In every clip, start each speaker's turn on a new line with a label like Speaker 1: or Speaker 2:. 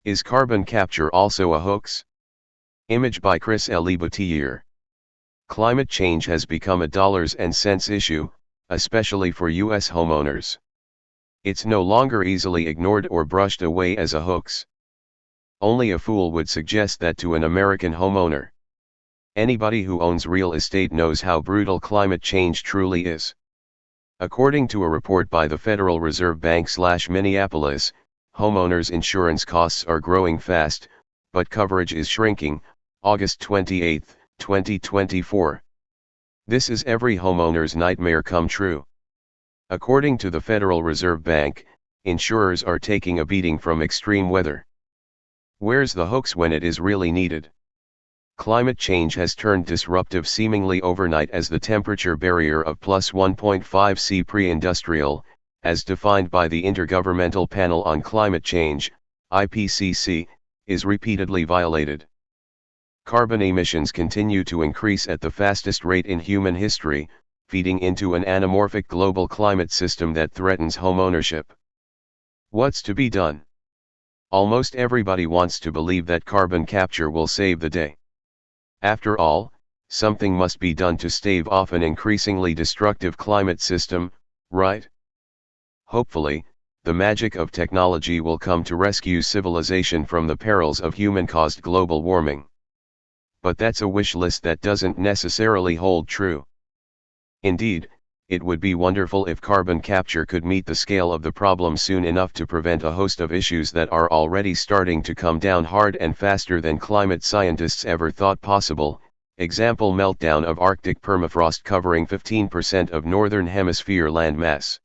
Speaker 1: Is carbon capture also a hoax? Image by Chris L. Climate change has become a dollars and cents issue, especially for U.S. homeowners. It's no longer easily ignored or brushed away as a hoax. Only a fool would suggest that to an American homeowner. Anybody who owns real estate knows how brutal climate change truly is. According to a report by the Federal Reserve Bank/Minneapolis, homeowners insurance costs are growing fast, but coverage is shrinking. August 28, 2024. This is every homeowner's nightmare come true. According to the Federal Reserve Bank, insurers are taking a beating from extreme weather. Where's the hoax when it is really needed? Climate change has turned disruptive seemingly overnight as the temperature barrier of plus 1.5 C pre-industrial, as defined by the Intergovernmental Panel on Climate Change, IPCC, is repeatedly violated. Carbon emissions continue to increase at the fastest rate in human history, feeding into an anamorphic global climate system that threatens homeownership. What's to be done? Almost everybody wants to believe that carbon capture will save the day. After all, something must be done to stave off an increasingly destructive climate system, right? Hopefully, the magic of technology will come to rescue civilization from the perils of human-caused global warming. But that's a wish list that doesn't necessarily hold true. Indeed, it would be wonderful if carbon capture could meet the scale of the problem soon enough to prevent a host of issues that are already starting to come down hard and faster than climate scientists ever thought possible. Example: meltdown of Arctic permafrost covering 15% of northern hemisphere landmass.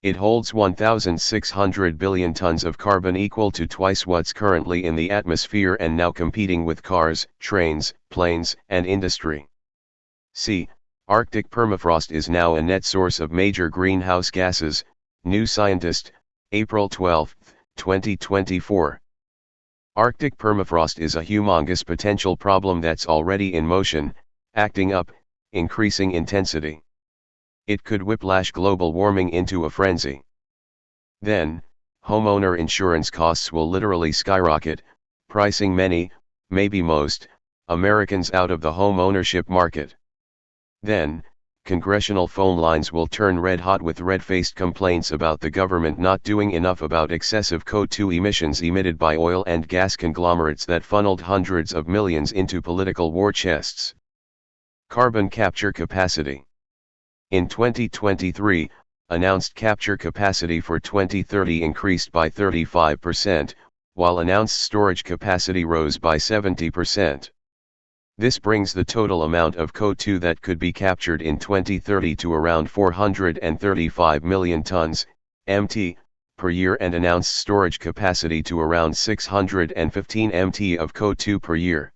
Speaker 1: It holds 1,600 billion tons of carbon, equal to twice what's currently in the atmosphere and now competing with cars, trains, planes, and industry. See, Arctic permafrost is now a net source of major greenhouse gases. New Scientist, April 12, 2024. Arctic permafrost is a humongous potential problem that's already in motion, acting up, increasing intensity. It could whiplash global warming into a frenzy. Then, homeowner insurance costs will literally skyrocket, pricing many, maybe most, Americans out of the home ownership market. Then, congressional phone lines will turn red hot with red-faced complaints about the government not doing enough about excessive CO2 emissions emitted by oil and gas conglomerates that funneled hundreds of millions into political war chests. Carbon capture capacity. In 2023, announced capture capacity for 2030 increased by 35%, while announced storage capacity rose by 70%. This brings the total amount of CO2 that could be captured in 2030 to around 435 million tons, MT, per year, and announced storage capacity to around 615 MT of CO2 per year.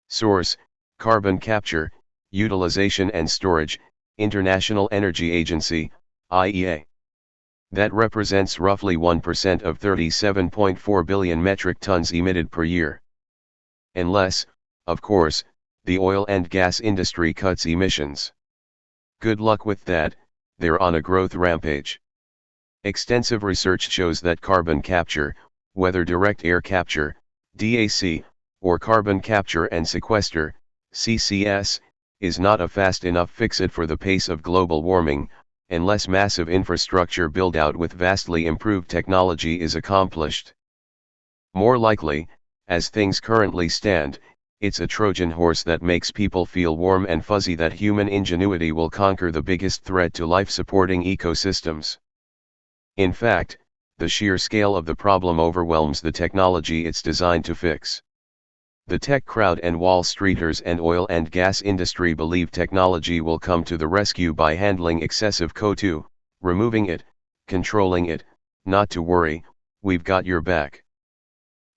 Speaker 1: Source: Carbon Capture, Utilization and Storage, International Energy Agency, IEA. That represents roughly 1% of 37.4 billion metric tons emitted per year. Unless, of course, the oil and gas industry cuts emissions. Good luck with that, they're on a growth rampage. Extensive research shows that carbon capture, whether direct air capture, DAC, or carbon capture and sequester, CCS, is not a fast enough fix-it for the pace of global warming, unless massive infrastructure build-out with vastly improved technology is accomplished. More likely, as things currently stand, it's a Trojan horse that makes people feel warm and fuzzy that human ingenuity will conquer the biggest threat to life-supporting ecosystems. In fact, the sheer scale of the problem overwhelms the technology it's designed to fix. The tech crowd and Wall Streeters and oil and gas industry believe technology will come to the rescue by handling excessive CO2, removing it, controlling it. Not to worry, we've got your back.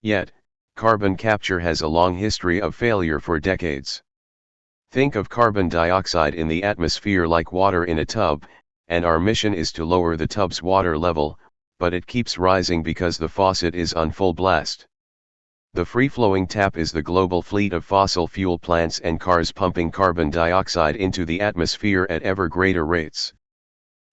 Speaker 1: Yet, carbon capture has a long history of failure for decades. Think of carbon dioxide in the atmosphere like water in a tub, and our mission is to lower the tub's water level, but it keeps rising because the faucet is on full blast. The free-flowing tap is the global fleet of fossil fuel plants and cars pumping carbon dioxide into the atmosphere at ever greater rates.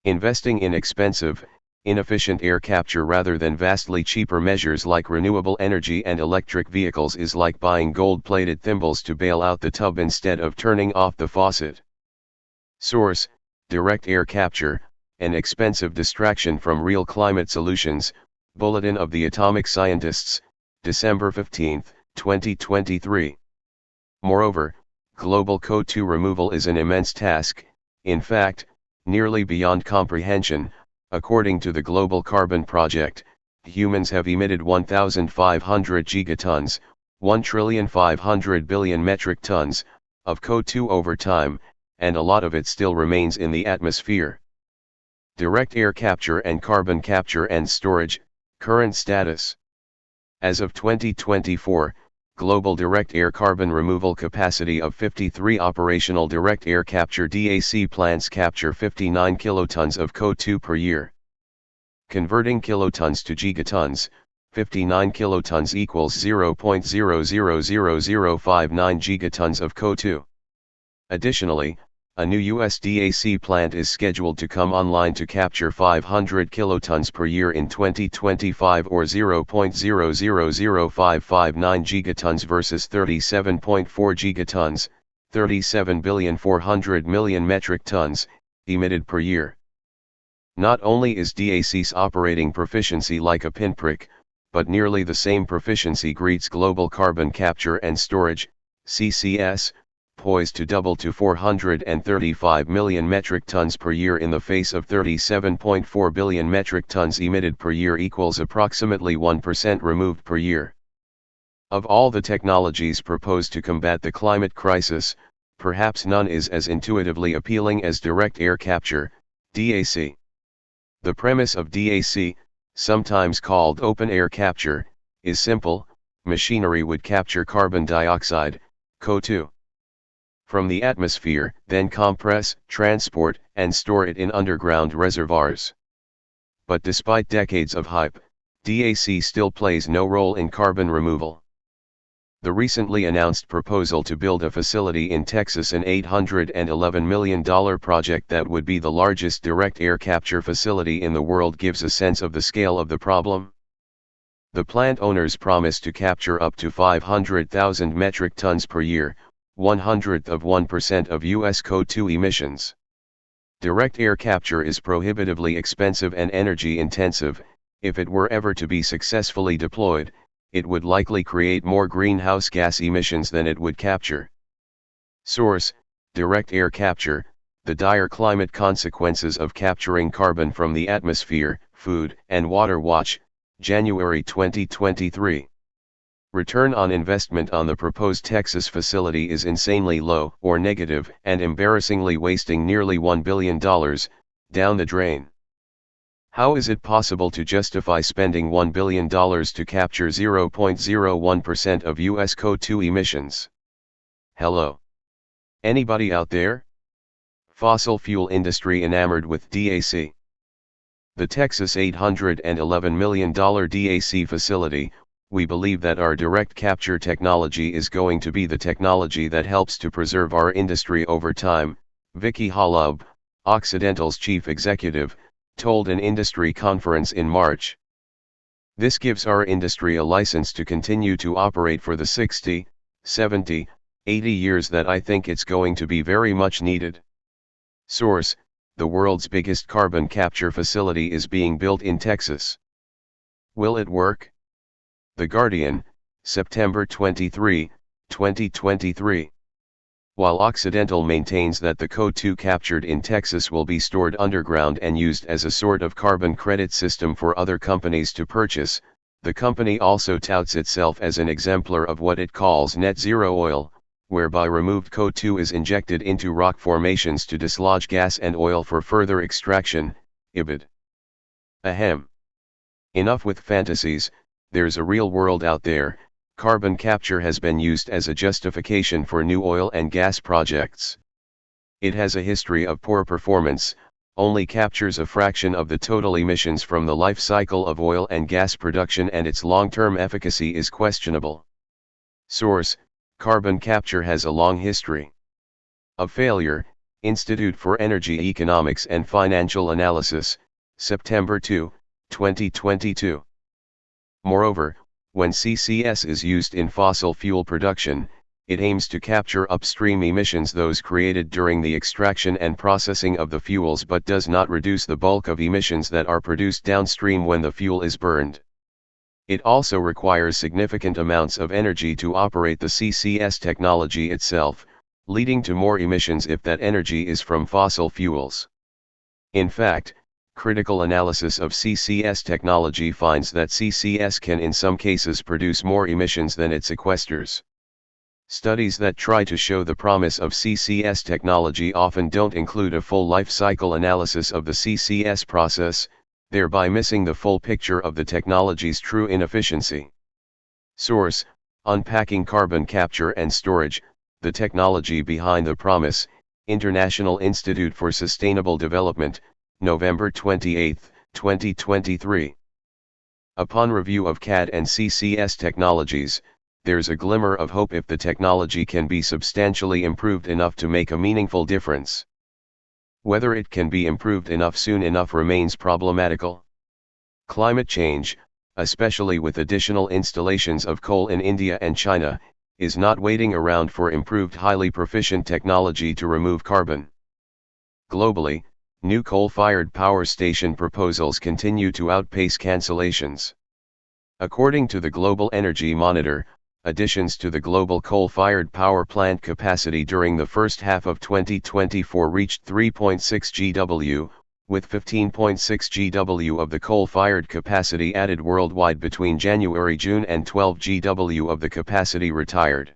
Speaker 1: Investing in expensive, Inefficient air capture rather than vastly cheaper measures like renewable energy and electric vehicles is like buying gold-plated thimbles to bail out the tub instead of turning off the faucet. Source: Direct air capture, an expensive distraction from real climate solutions. Bulletin of the Atomic Scientists, December 15, 2023. Moreover, global CO2 removal is an immense task, in fact, nearly beyond comprehension. According to the Global Carbon Project, humans have emitted 1,500 gigatons, 1,500 billion metric tons, of CO2 over time, and a lot of it still remains in the atmosphere. Direct air capture and carbon capture and storage, current status. As of 2024, global direct air carbon removal capacity of 53 operational direct air capture DAC plants capture 59 kilotons of CO2 per year. Converting kilotons to gigatons, 59 kilotons equals 0.000059 gigatons of CO2. Additionally, a new US DAC plant is scheduled to come online to capture 500 kilotons per year in 2025 or 0.000559 gigatons versus 37.4 gigatons, 37,400,000,000 metric tons, emitted per year. Not only is DAC's operating proficiency like a pinprick, but nearly the same proficiency greets global carbon capture and storage, CCS, poised to double to 435 million metric tons per year in the face of 37.4 billion metric tons emitted per year equals approximately 1% removed per year. Of all the technologies proposed to combat the climate crisis, perhaps none is as intuitively appealing as direct air capture, DAC. The premise of DAC, sometimes called open air capture, is simple: machinery would capture carbon dioxide, CO2, from the atmosphere, then compress, transport, and store it in underground reservoirs. But despite decades of hype, DAC still plays no role in carbon removal. The recently announced proposal to build a facility in Texas, an $811 million project that would be the largest direct air capture facility in the world, gives a sense of the scale of the problem. The plant owners promise to capture up to 500,000 metric tons per year, 0.01% of U.S. CO2 emissions. Direct air capture is prohibitively expensive and energy intensive. If it were ever to be successfully deployed, it would likely create more greenhouse gas emissions than it would capture. Source: Direct air capture, the dire climate consequences of capturing carbon from the atmosphere, Food and Water Watch, January 2023. Return on investment on the proposed Texas facility is insanely low or negative and embarrassingly wasting nearly $1 billion down the drain. How is it possible to justify spending $1 billion to capture 0.01% of US CO2 emissions? Hello? Anybody out there? Fossil fuel industry enamored with DAC. The Texas $811 million DAC facility, we believe that our direct capture technology is going to be the technology that helps to preserve our industry over time, Vicky Holub, Occidental's chief executive, told an industry conference in March. This gives our industry a license to continue to operate for the 60, 70, 80 years that I think it's going to be very much needed. Source: The world's biggest carbon capture facility is being built in Texas. Will it work? The Guardian, September 23, 2023. While Occidental maintains that the CO2 captured in Texas will be stored underground and used as a sort of carbon credit system for other companies to purchase, the company also touts itself as an exemplar of what it calls net zero oil, whereby removed CO2 is injected into rock formations to dislodge gas and oil for further extraction, IBID. Ahem. Enough with fantasies. There's a real world out there. Carbon capture has been used as a justification for new oil and gas projects. It has a history of poor performance, only captures a fraction of the total emissions from the life cycle of oil and gas production, and its long-term efficacy is questionable. Source: Carbon capture has a long history of failure. Institute for Energy Economics and Financial Analysis, September 2, 2022. Moreover, when CCS is used in fossil fuel production, it aims to capture upstream emissions, those created during the extraction and processing of the fuels, but does not reduce the bulk of emissions that are produced downstream when the fuel is burned. It also requires significant amounts of energy to operate the CCS technology itself, leading to more emissions if that energy is from fossil fuels. In fact, critical analysis of CCS technology finds that CCS can in some cases produce more emissions than it sequesters. Studies that try to show the promise of CCS technology often don't include a full life cycle analysis of the CCS process, thereby missing the full picture of the technology's true inefficiency. Source: Unpacking Carbon Capture and Storage, the Technology Behind the Promise, International Institute for Sustainable Development, November 28, 2023. Upon review of CAD and CCS technologies, there's a glimmer of hope if the technology can be substantially improved enough to make a meaningful difference. Whether it can be improved enough soon enough remains problematical. Climate change, especially with additional installations of coal in India and China, is not waiting around for improved highly proficient technology to remove carbon. Globally, new coal-fired power station proposals continue to outpace cancellations. According to the Global Energy Monitor, additions to the global coal-fired power plant capacity during the first half of 2024 reached 3.6 GW, with 15.6 GW of the coal-fired capacity added worldwide between January-June and 12 GW of the capacity retired.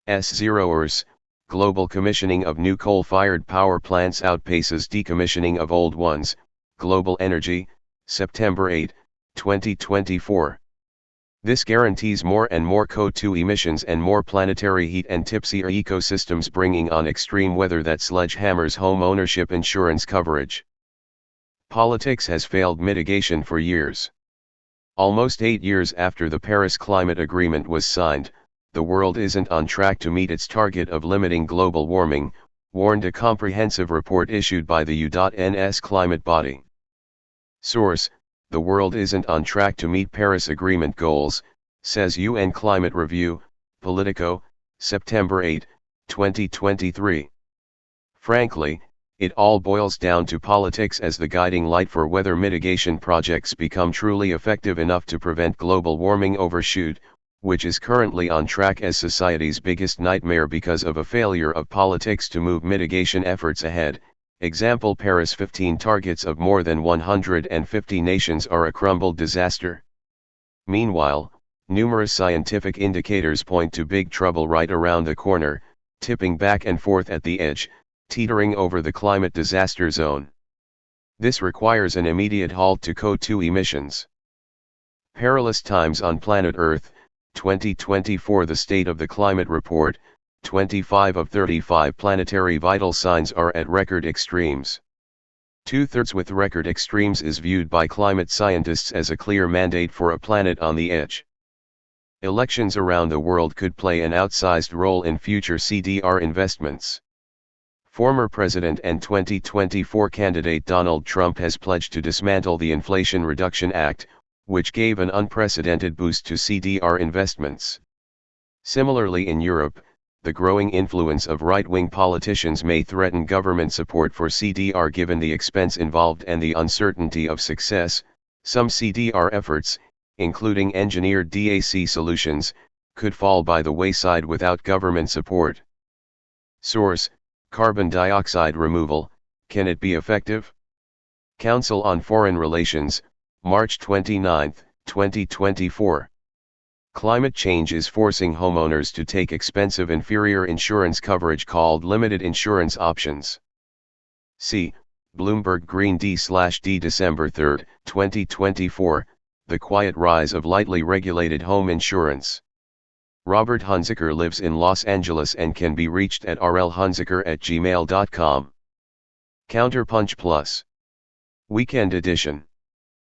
Speaker 1: Zeroers, global commissioning of new coal-fired power plants outpaces decommissioning of old ones, Global Energy, September 8, 2024. This guarantees more and more CO2 emissions and more planetary heat and tipsier ecosystems, bringing on extreme weather that sledgehammers home ownership insurance coverage. Politics has failed mitigation for years. Almost 8 years after the Paris Climate Agreement was signed, the world isn't on track to meet its target of limiting global warming, warned a comprehensive report issued by the UN's climate body. Source: The world isn't on track to meet Paris Agreement goals, says UN Climate Review, Politico, September 8, 2023. Frankly, it all boils down to politics as the guiding light for whether mitigation projects become truly effective enough to prevent global warming overshoot, which is currently on track as society's biggest nightmare because of a failure of politics to move mitigation efforts ahead. Example: Paris 15 targets of more than 150 nations are a crumbled disaster. Meanwhile, numerous scientific indicators point to big trouble right around the corner, tipping back and forth at the edge, teetering over the climate disaster zone. This requires an immediate halt to CO2 emissions. Perilous Times on Planet Earth, 2024. The State of the Climate Report, 25 of 35 planetary vital signs are at record extremes. 2/3 with record extremes is viewed by climate scientists as a clear mandate for a planet on the edge. Elections around the world could play an outsized role in future CDR investments. Former President and 2024 candidate Donald Trump has pledged to dismantle the Inflation Reduction Act, which gave an unprecedented boost to CDR investments. Similarly, in Europe, the growing influence of right-wing politicians may threaten government support for CDR given the expense involved and the uncertainty of success. Some CDR efforts, including engineered DAC solutions, could fall by the wayside without government support. Source: Carbon dioxide removal, can it be effective? Council on Foreign Relations, March 29, 2024. Climate change is forcing homeowners to take expensive inferior insurance coverage called limited insurance options. See Bloomberg Green D/D December 3, 2024, The Quiet Rise of Lightly Regulated Home Insurance. Robert Hunziker lives in Los Angeles and can be reached at rlhunziker@gmail.com. Counterpunch Plus. Weekend Edition.